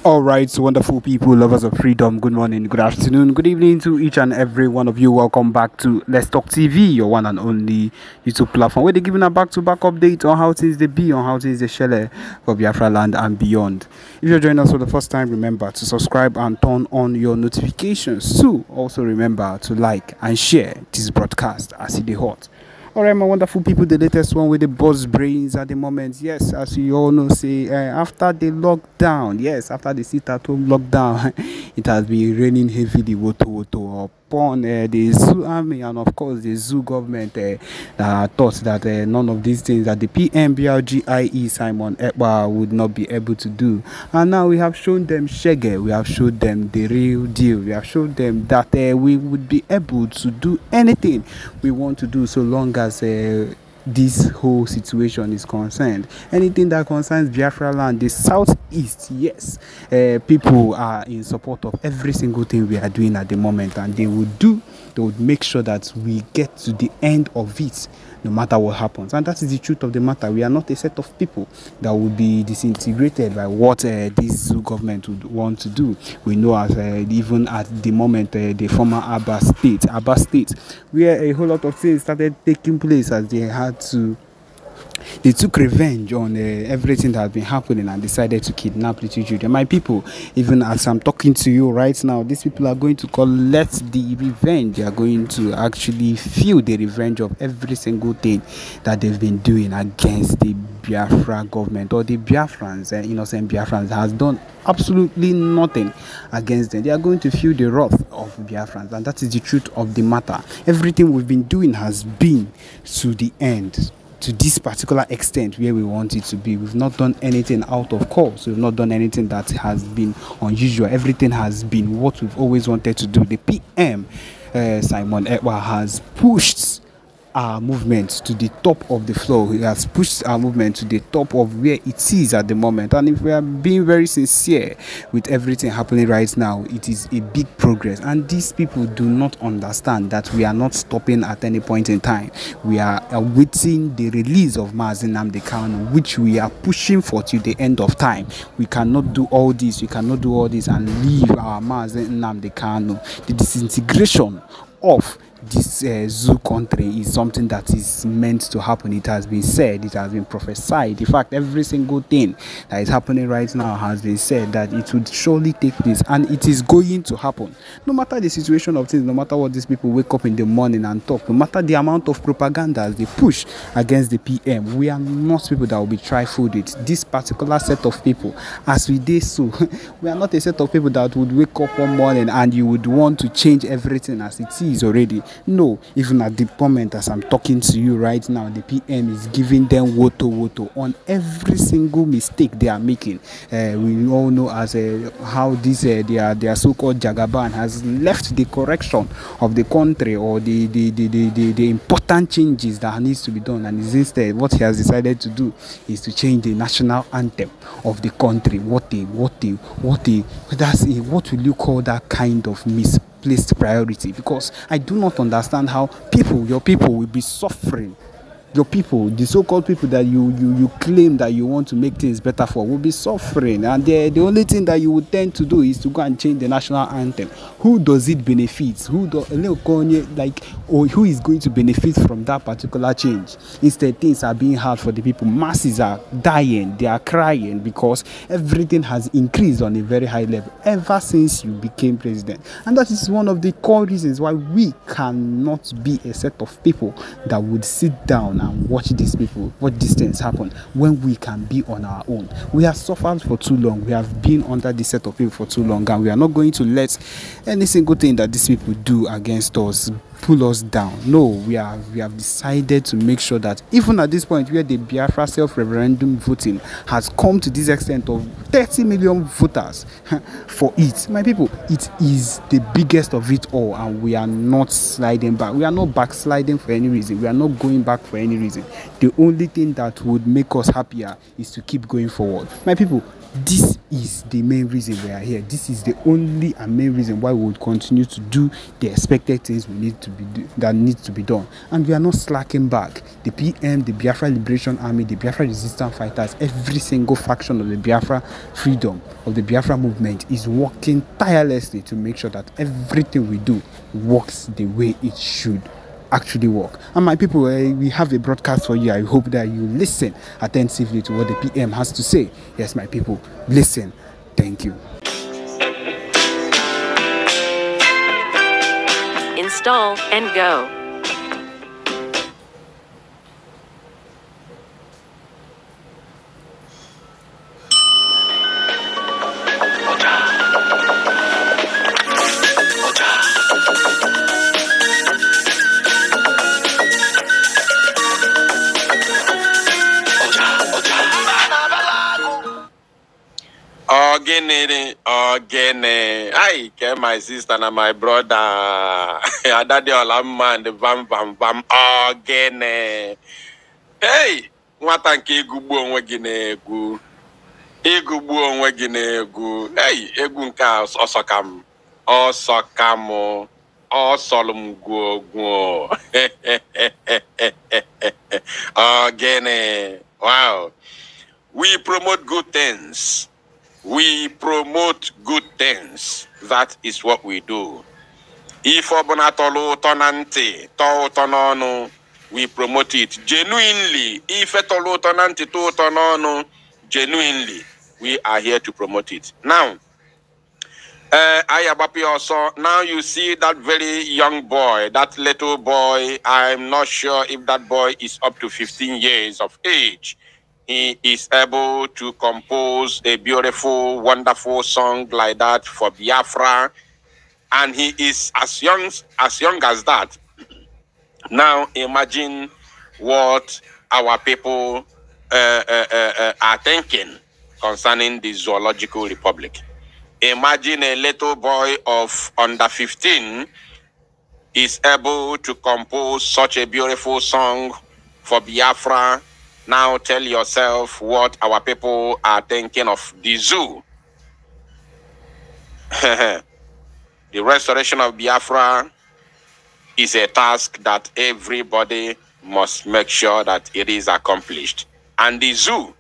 All right, so wonderful people, lovers of freedom. Good morning, good afternoon, good evening to each and every one of you. Welcome back to Let's Talk TV, your one and only YouTube platform, where they're giving a back-to-back update on how things they be, on how things they share for Biafra land and beyond. If you're joining us for the first time, remember to subscribe and turn on your notifications. So also remember to like and share this broadcast as it is hot. All right, my wonderful people, the latest one with the buzz brains at the moment. Yes, as you all know, say after the lockdown, yes, after the sit-at-home lockdown, it has been raining heavily woto upon the zoo army and of course the zoo government that thought that none of these things that the PMBRGIE Simon Ekpa would not be able to do. And now we have shown them shege, we have showed them the real deal, we have showed them that we would be able to do anything we want to do so long as this whole situation is concerned. Anything that concerns Biafra land, the southeast, yes, people are in support of every single thing we are doing at the moment, and they would make sure that we get to the end of it no matter what happens. And that is the truth of the matter. We are not a set of people that will be disintegrated by what this zoo government would want to do. We know as even at the moment the former Abba state, where a whole lot of things started taking place as they took revenge on everything that has been happening and decided to kidnap little children. My people, even as I'm talking to you right now, these people are going to collect the revenge. They are going to actually feel the revenge of every single thing that they've been doing against the Biafra government or the Biafrans. Innocent Biafrans has done absolutely nothing against them. They are going to feel the wrath of Biafrans, and that is the truth of the matter. Everything we've been doing has been to the end, to this particular extent where we want it to be. We've not done anything out of course. We've not done anything that has been unusual. Everything has been what we've always wanted to do. The PM, Simon Ekpa, has pushed our movement to the top of the floor. He has pushed our movement to the top of where it is at the moment. And if we are being very sincere with everything happening right now, it is a big progress. And these people do not understand that we are not stopping at any point in time. We are awaiting the release of Mazi Nnamdi Kanu, which we are pushing for till the end of time. We cannot do all this. We cannot do all this and leave our Mazi Nnamdi Kanu. The disintegration of this zoo country is something that is meant to happen. It has been said, it has been prophesied. In fact, every single thing that is happening right now has been said that it would surely take place, and it is going to happen. No matter the situation of things, no matter what these people wake up in the morning and talk, no matter the amount of propaganda they push against the PM, we are not people that will be trifled with. This particular set of people, as we did so, we are not a set of people that would wake up one morning and you would want to change everything as it is already. No, even at the moment as I'm talking to you right now, the PM is giving them woto on every single mistake they are making. We all know as how this their so-called Jagaban has left the correction of the country or the important changes that needs to be done, and is instead what he has decided to do is to change the national anthem of the country. What will you call that kind of misplaced priority? Because I do not understand how your people will be suffering. Your people, the so-called people that you claim that you want to make things better for, will be suffering, and the only thing that you would tend to do is to go and change the national anthem. Who does it benefit? Who is going to benefit from that particular change? Instead, things are being hard for the people. Masses are dying, they are crying because everything has increased on a very high level ever since you became president. And that is one of the core reasons why we cannot be a set of people that would sit down and watch these things happen when we can be on our own. We have suffered for too long. We have been under this set of people for too long, and we are not going to let any single thing that these people do against us pull us down. No, we have decided to make sure that even at this point where the Biafra self-referendum voting has come to this extent of 30 million voters for it, my people, it is the biggest of it all, and we are not sliding back. We are not backsliding for any reason. We are not going back for any reason. The only thing that would make us happier is to keep going forward. My people, This is the main reason we are here. This is the only and main reason why we would continue to do the expected things we need to be that needs to be done, and we are not slacking back. The PM, the Biafra Liberation Army, the Biafra Resistance Fighters, every single faction of the Biafra freedom of the Biafra movement is working tirelessly to make sure that everything we do works the way it should actually work. And my people, we have a broadcast for you. I hope that you listen attentively to what the PM has to say. Yes, my people, listen. Thank you. Install and go. Ogene. I get my sister and my brother. Daddy Olama and the bam bam bam. Ogene. Hey, nwata nke egugbu onwe gị na-egwu. Egugbu onwe gị na-egwu. Hey, egwu nke ọsọkam. Ọsọkam. Ọsọlum gwogwo. Ogene. Wow. We promote good things. We promote good things. That is what we do. If Obonatolo Tonante, Tonono, we promote it genuinely. If Etolo Tonante, Tonono, genuinely, we are here to promote it. Now, Ayabapi also, now you see that very young boy, that little boy, I'm not sure if that boy is up to 15 years of age. He is able to compose a beautiful, wonderful song like that for Biafra. And he is as young as that. Now imagine what our people are thinking concerning the Zoological Republic. Imagine a little boy of under 15 is able to compose such a beautiful song for Biafra. Now tell yourself what our people are thinking of the zoo. The restoration of Biafra is a task that everybody must make sure that it is accomplished. And the zoo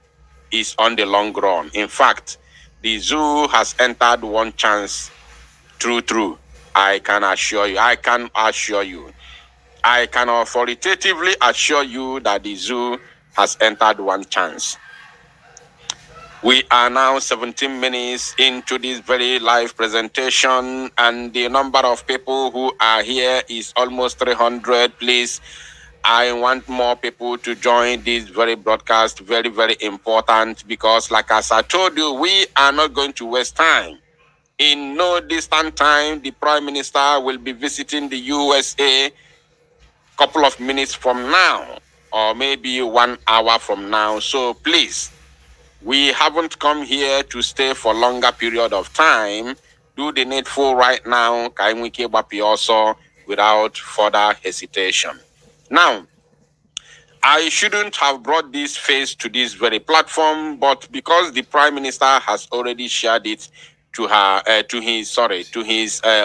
is on the long run. In fact, the zoo has entered one chance. True. I can assure you. I can authoritatively assure you that the zoo has entered one chance. We are now 17 minutes into this very live presentation, and the number of people who are here is almost 300. Please, I want more people to join this very broadcast. Very, very important, because like as I told you, we are not going to waste time. In no distant time, the Prime Minister will be visiting the USA a couple of minutes from now, or maybe 1 hour from now. So please, we haven't come here to stay for longer period of time. Do the needful right now, also, without further hesitation. Now, I shouldn't have brought this face to this very platform, but because the Prime Minister has already shared it to his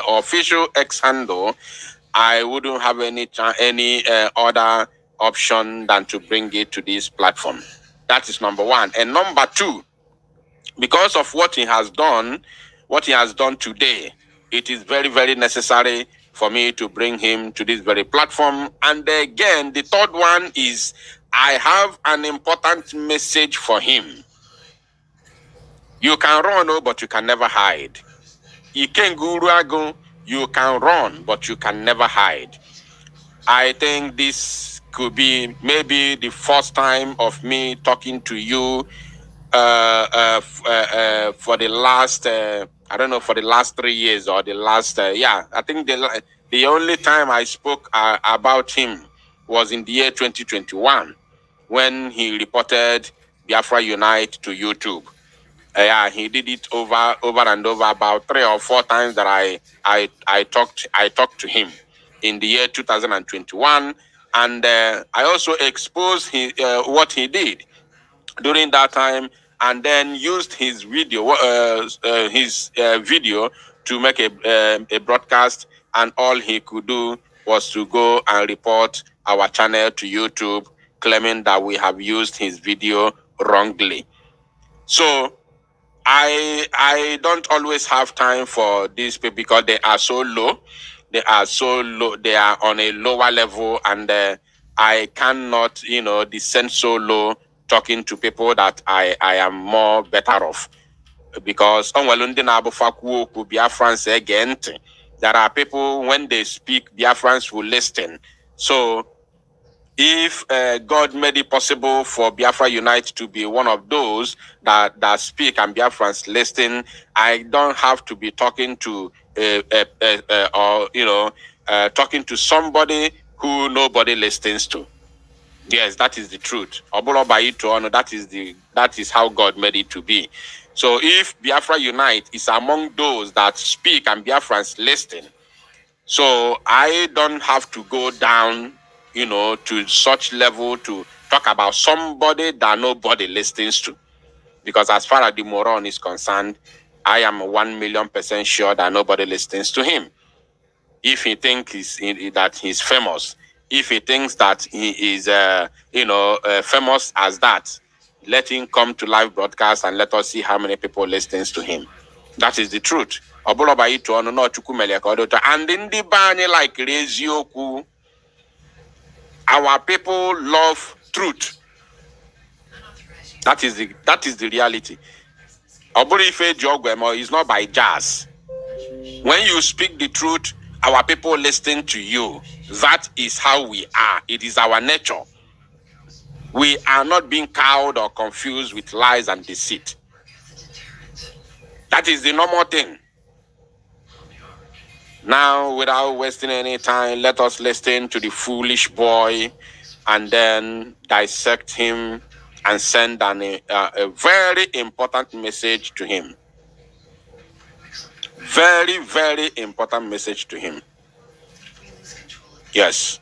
official X handle, I wouldn't have any other option than to bring it to this platform. That is number one. And number two, because of what he has done today, it is very, very necessary for me to bring him to this very platform. And again, the third one is I have an important message for him. You can run, but you can never hide. You can run, but you can never hide. I think this could be maybe the first time of me talking to you for the last, I don't know, for the last 3 years or the last, I think the only time I spoke about him was in the year 2021 when he reported Biafra Unite to YouTube. He did it over and over about 3 or 4 times that I talked to him in the year 2021, and I also exposed what he did during that time. and then used his video, to make a broadcast, and all he could do was to go and report our channel to YouTube, claiming that we have used his video wrongly. So I don't always have time for these people because they are so low. They are so low. They are on a lower level, and I cannot, descend so low talking to people that I am more better off. Because Biafrans again, there are people, when they speak, Biafrans will listen. So if God made it possible for Biafra Unite to be one of those that speak and Biafrans listen, I don't have to be talking to talking to somebody who nobody listens to. Yes, that is the truth. That is how God made it to be. So if Biafra Unite is among those that speak and Biafrans listen, so I don't have to go down, to such level to talk about somebody that nobody listens to. Because as far as the moron is concerned, I am 1,000,000% sure that nobody listens to him. If he thinks that he's famous, if he thinks that he is, famous as that, let him come to live broadcast and let us see how many people listens to him. That is the truth. And in the bani like Rezioku, our people love truth. That is the reality. Oburife Jogwemo is not by jazz. When you speak the truth, our people listen to you. That is how we are. It is our nature. We are not being cowed or confused with lies and deceit. That is the normal thing. Now, without wasting any time, let us listen to the foolish boy and then dissect him and send a very important message to him. Very, very important message to him. Yes.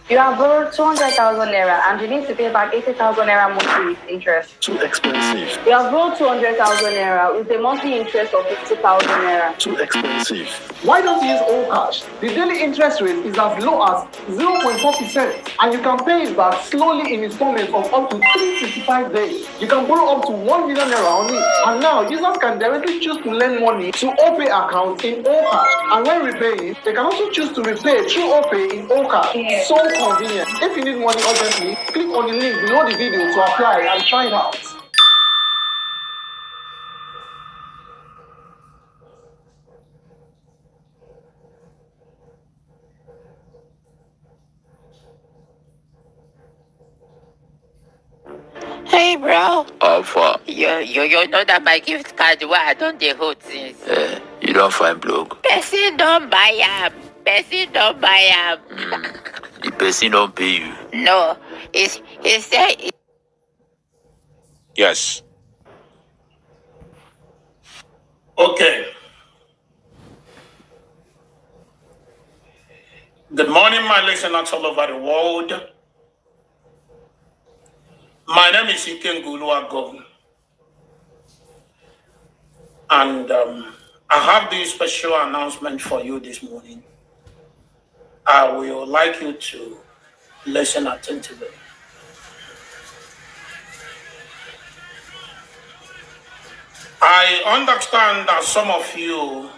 You have borrowed 200,000 naira and you need to pay back 80,000 naira monthly with interest. Too expensive. You have borrowed 200,000 naira with a monthly interest of 50,000 naira. Too expensive. Why don't you use all cash? The daily interest rate is as low as 0.4% and you can pay it back slowly in installments of up to 365 days. You can borrow up to 1 million naira only. And now users can directly choose to lend money to OPay accounts in all cash. And when repaying, they can also choose to repay through OPay in all cash. So convenient. If you need money urgently, click on the link below the video to apply and try it out. Hey bro, Alpha. you know that my gift card where I don't dey hold since. You don't find blog. Person don't buy am. Person don't buy am. The person don't pay you. No, he said. Yes. Okay. Good morning, my listeners all over the world. My name is Ikengulua Governor. And I have this special announcement for you this morning. I would like you to listen attentively. I understand that some of you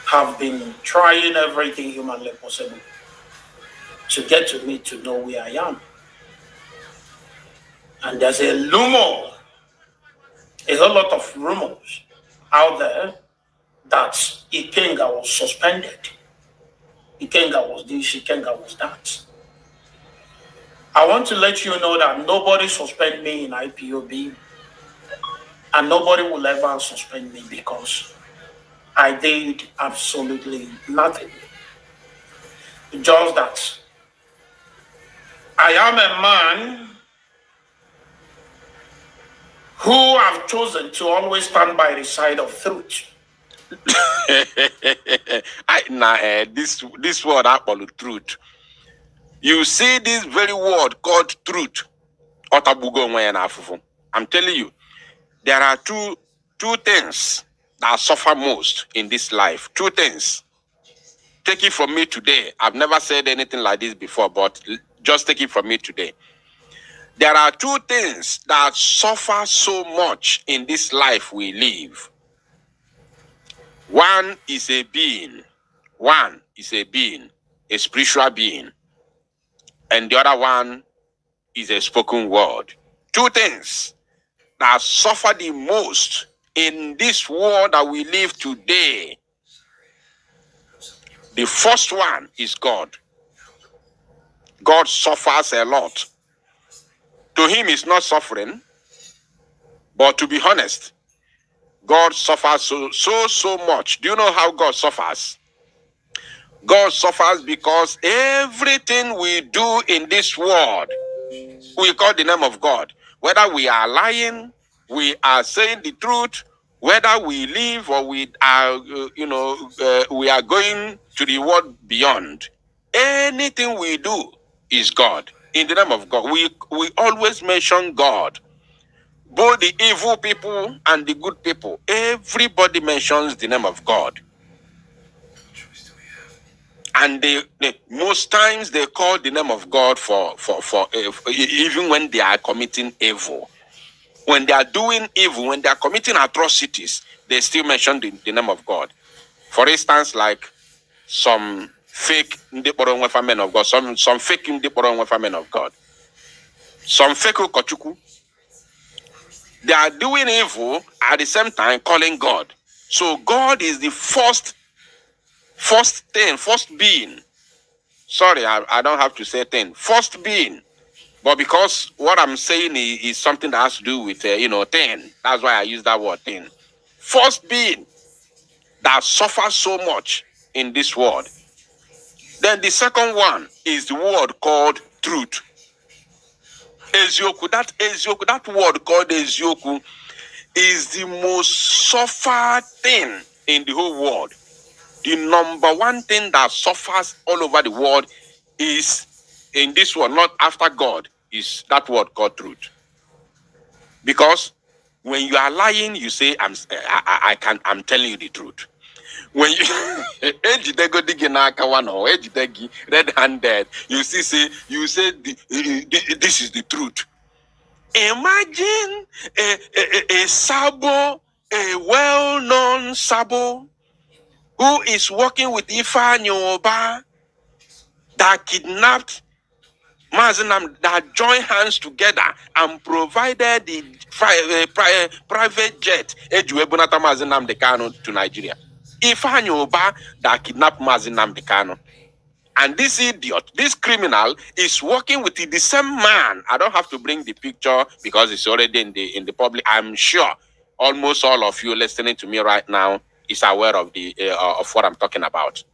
have been trying everything humanly possible to get to me to know where I am. And there's a rumor, a whole lot of rumors out there that Ikenga was suspended. Ikenga was this, Ikenga was that. I want to let you know that nobody suspended me in IPOB, and nobody will ever suspend me because I did absolutely nothing. Just that I am a man who have chosen to always stand by the side of truth. This word I call truth. You see this very word called truth. I'm telling you, there are two things that suffer most in this life. Two things. Take it from me today. I've never said anything like this before, but just take it from me today. There are two things that suffer so much in this life we live. One is a being. One is a being, a spiritual being. And the other one is a spoken word. Two things that suffer the most in this world that we live today. The first one is God. God suffers a lot. To him, it's not suffering, but to be honest, God suffers so much. Do you know how God suffers? God suffers because everything we do in this world, we call the name of God. Whether we are lying, we are saying the truth, whether we live or we are, we are going to the world beyond. Anything we do is God. In the name of God, we always mention God. Both the evil people and the good people, everybody mentions the name of God. And they most times they call the name of God for even when they are committing evil. When they are doing evil, when they are committing atrocities, they still mention the name of God. For instance, like some fake men of God, some fake men of God, some fake kochuku. They are doing evil at the same time calling God. So God is the first being. Sorry, I don't have to say thing. First being. But because what I'm saying is something that has to do with, thing. That's why I use that word, thing. First being that suffers so much in this world. Then the second one is the word called truth. Ezioku, that word called Ezioku is the most suffered thing in the whole world. The number one thing that suffers all over the world is in this world, not after God, is that word called truth. Because when you are lying, you say, I'm telling you the truth. When you red-handed, you say this is the truth. Imagine a sabo, a well-known sabo, who is working with Ifa that kidnapped Mazinam, that joined hands together and provided the private jet Mazinam Dekano to Nigeria. Ifa that kidnapped Mazinam Dekano. And this idiot, this criminal, is working with the same man. I don't have to bring the picture because it's already in the public. I'm sure almost all of you listening to me right now is aware of of what I'm talking about.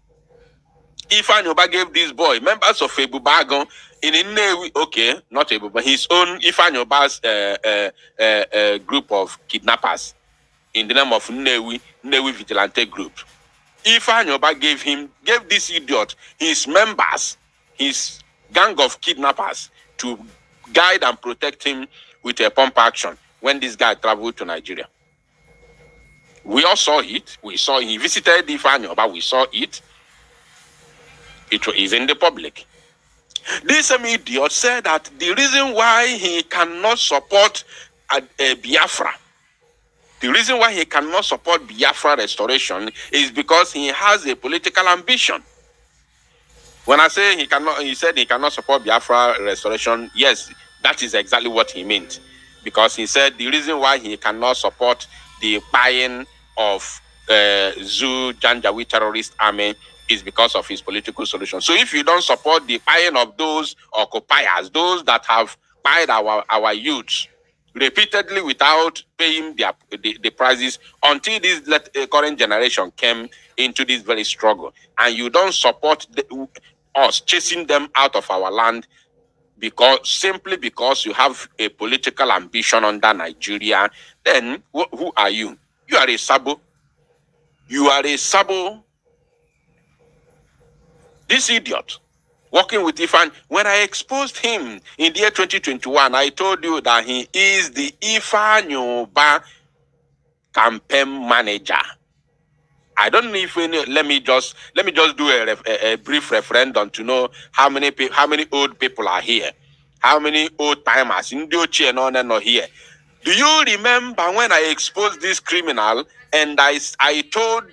Ifanyoba gave this boy members of Ebubagon in Nnewi, okay, not Ebuba, his own Ifanyoba's group of kidnappers in the name of Nnewi Vigilante Group. Ifanyoba gave this idiot his members, his gang of kidnappers, to guide and protect him with a pump action when this guy traveled to Nigeria. We all saw it. He visited Ifanyoba. We saw it. It is in the public. This idiot said that the reason why he cannot support Biafra, the reason why he cannot support Biafra restoration is because he has a political ambition. When I say he said he cannot support Biafra restoration, yes, that is exactly what he meant. Because he said the reason why he cannot support the buying of Zoo Janjaweed terrorist army is because of his political solution. So if you don't support the buying of those occupiers, those that have buyed our youths repeatedly without paying the prices until this current generation came into this very struggle, and you don't support us chasing them out of our land simply because you have a political ambition under Nigeria, then who are you? You are a sabo. You are a sabo. This idiot Working with Ifan. When I exposed him in the year 2021, I told you that he is the Ifanyoba campaign manager. I don't know if we know, let me just do a brief referendum to know how many old people are here, how many old timers in the no here. Do you remember when I exposed this criminal and I told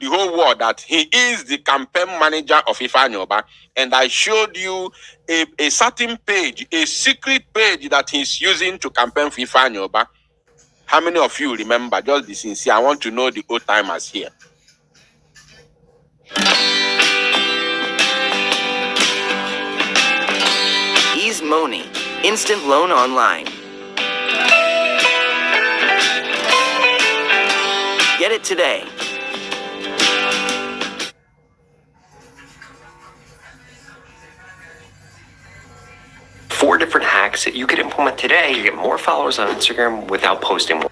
the whole world that he is the campaign manager of Ifanyoba, and I showed you a certain page, a secret page that he's using to campaign for Ifanyoba? How many of you remember? Just be sincere. I want to know the old timers here. Ease Money, instant loan online. Get it today. Four different hacks that you could implement today to get more followers on Instagram without posting more.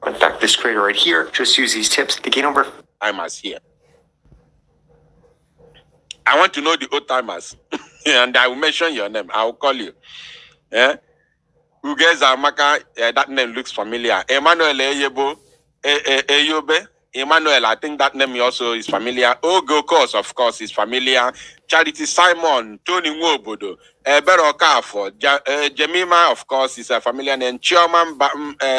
In fact, this creator right here just use these tips to gain over Timers here. I want to know the old timers, and I will mention your name. I will call you. Yeah, who guys are Maka? That name looks familiar. Emmanuel Eyebo, Eyobe. Emmanuel, I think that name also is familiar. Ogo Kos, of course, is familiar. Charity Simon, Tony Nwobodo, Bero Kafo, Jemima, of course, is a familiar name. Chioma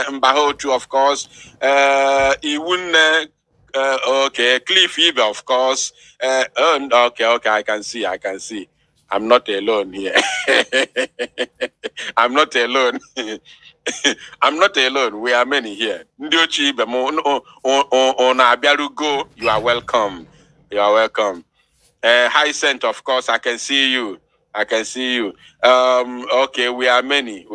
Mbahotu, of course. Iwune, okay. Cliff Ibe, of course. Okay, I can see. I'm not alone here. I'm not alone. I'm not alone. We are many here. Ndiochi Go. You are welcome. You are welcome. High Scent, of course, I can see you. Okay, we are many.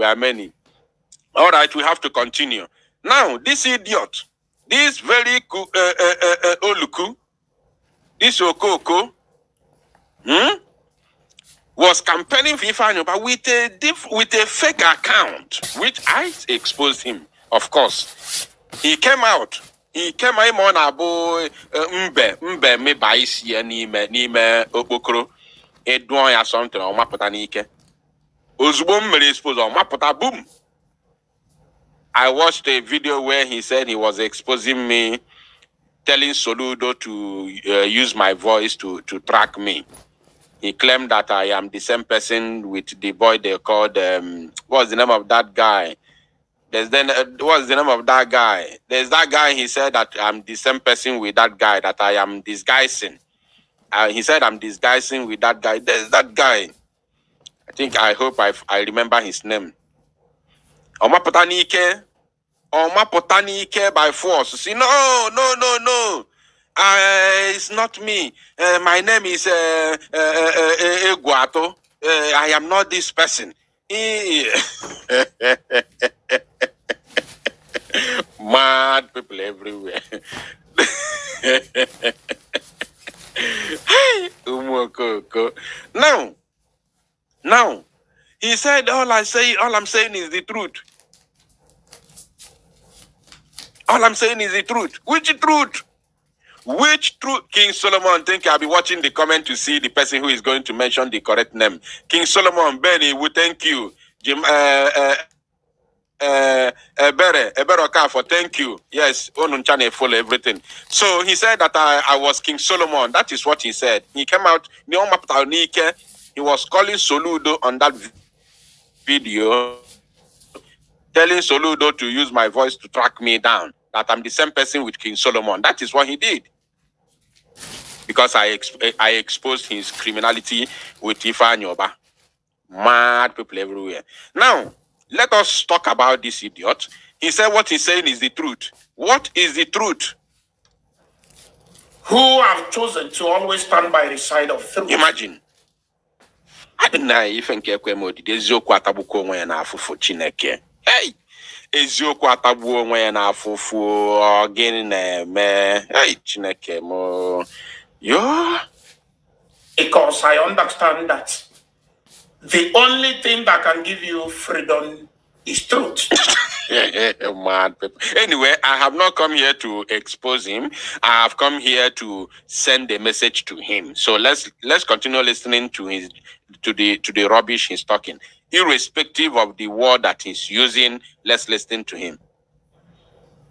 All right, we have to continue. Now, this idiot, this very Oluku, this Okoko, was campaigning for Ifanyoba with a fake account, which I exposed him, of course. He came out on a boy, mbe me baisi nime okokoro edwan ya something on mapota nike. Ozugbo mmere expose on mapota boom. I watched a video where he said he was exposing me, telling Soludo to use my voice to track me. He claimed that I am the same person with the boy they called, what's the name of that guy? What's the name of that guy? There's that guy, he said that I'm the same person with that guy, that I am disguising. He said I'm disguising with that guy. There's that guy. I hope I remember his name. Oma Potanike by force. See, no. It's not me. My name is Eguato. I am not this person. Mad people everywhere. Now, he said all I'm saying is the truth. All I'm saying is the truth. Which truth? King Solomon? Think I'll be watching the comment to see the person who is going to mention the correct name. King Solomon, Benny, we thank you. Jim, Ebere Okafo, thank you. Yes, Onunchane follow everything. So he said that I was King Solomon. That is what he said. He came out, he was calling Soludo on that video, telling Soludo to use my voice to track me down, that I'm the same person with King Solomon. That is what he did. Because I exposed his criminality with Ifa Nyoba. Mad people everywhere. Now, let us talk about this idiot. He said what he's saying is the truth. What is the truth? Who have chosen to always stand by the side of truth. Imagine. Eziokwu atagbuko onwe ya n'afụfụ Chineke. Hey! Eziokwu atagbuo onwe ya n'afụfụ gịnị na-eme? Hey, Chineke mo. Yo. Because I understand that the only thing that can give you freedom is truth. Mad people. Anyway, I have not come here to expose him. I have come here to send a message to him. So let's continue listening to the rubbish he's talking. Irrespective of the word that he's using, let's listen to him.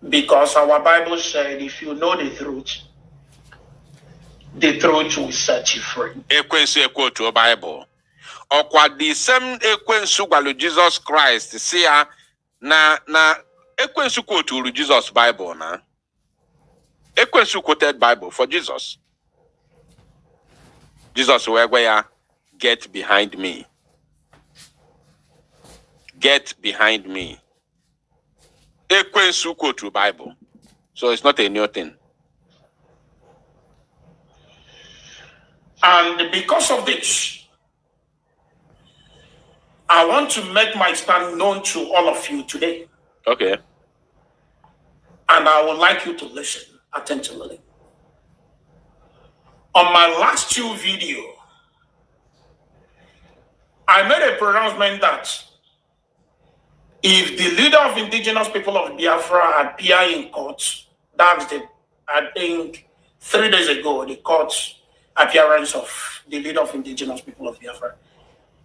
Because our Bible said, if you know the truth will set you free. Ekwensu ekwo to Bible. Okwa the same ekwensu gwalu Jesus Christ see ya na ekwensu quote Jesus Bible na. Ekwensu quoted Bible for Jesus. Jesus where get behind me. Get behind me. Ekwensu quote Bible. So it's not a new thing. And because of this, I want to make my stand known to all of you today. Okay. And I would like you to listen attentively. On my last two videos, I made a pronouncement that if the leader of indigenous people of Biafra appear in court, that's I think 3 days ago, the court appearance of the leader of indigenous people of Biafra.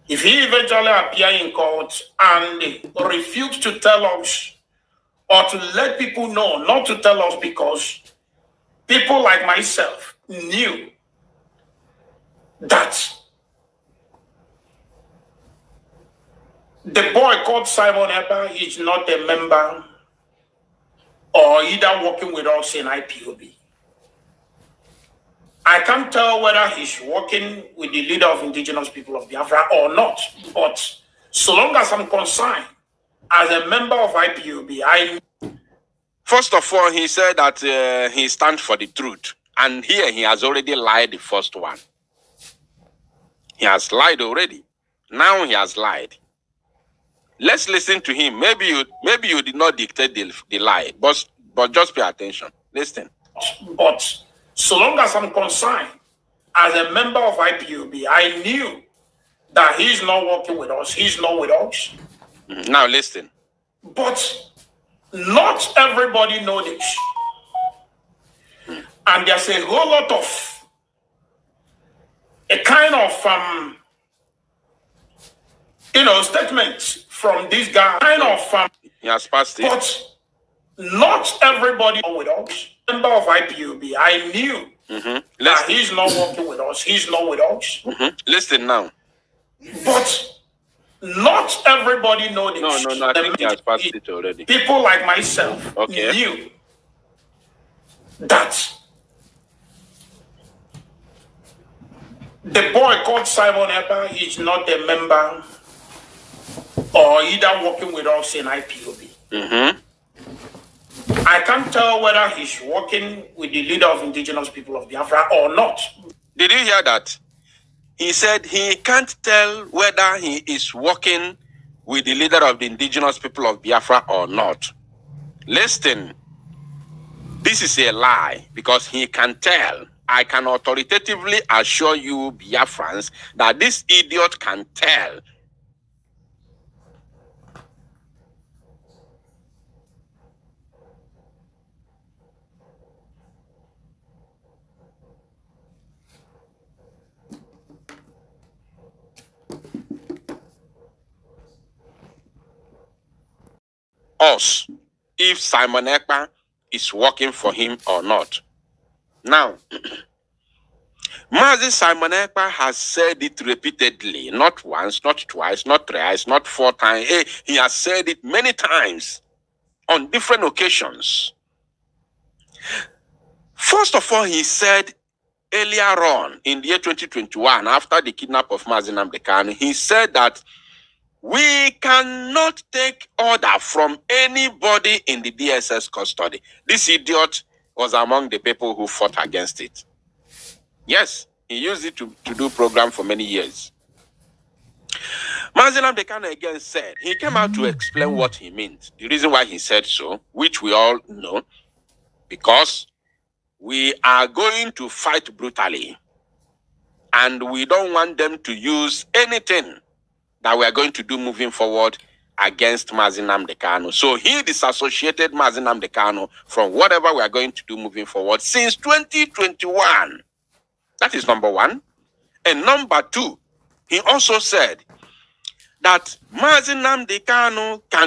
If he eventually appear in court and refuse to tell us or to let people know, not to tell us because people like myself knew that the boy called Simon Ekpa is not a member or either working with us in IPOB. I can't tell whether he's working with the leader of indigenous people of Biafra or not. But so long as I'm concerned, as a member of IPOB, First of all, he said that he stands for the truth. And here he has already lied the first one. He has lied already. Now he has lied. Let's listen to him. Maybe you did not dictate the lie, but just pay attention. Listen. But so long as I'm concerned, as a member of IPOB, I knew that he's not working with us. He's not with us. Now listen. But not everybody knows this. And there's a whole lot of a kind of statements from this guy. He has passed it. But not everybody with us. Member of IPOB, I knew that he's not working with us. He's not with us. Listen now. But not everybody knows this. No. I think he has passed it already. People like myself knew that the boy called Simon Ekpa is not a member or either working with us in IPOB. I can't tell whether he's working with the leader of indigenous people of Biafra or not. Did you hear that? He said he can't tell whether he is working with the leader of the indigenous people of Biafra or not. Listen, this is a lie because he can tell. I can authoritatively assure you, Biafrans, that this idiot can tell. us if Simon Ekpa is working for him or not. Now, Mazi Simon Ekpa has said it repeatedly, not once, not twice, not thrice, not 4 times. He has said it many times on different occasions. First of all, he said earlier on in the year 2021, after the kidnap of Mazi Nnamdi Kanu, he said that we cannot take order from anybody in the DSS custody. This idiot was among the people who fought against it. Yes, he used it to do program for many years. Mazi Nnamdi Kanu again said, he came out to explain what he meant. The reason why he said so, which we all know, because we are going to fight brutally. And we don't want them to use anything that we are going to do moving forward against Mazi Nnamdi Kanu. So he disassociated Mazi Nnamdi Kanu from whatever we are going to do moving forward since 2021. That is number one. And number two, he also said that Mazi Nnamdi Kanu can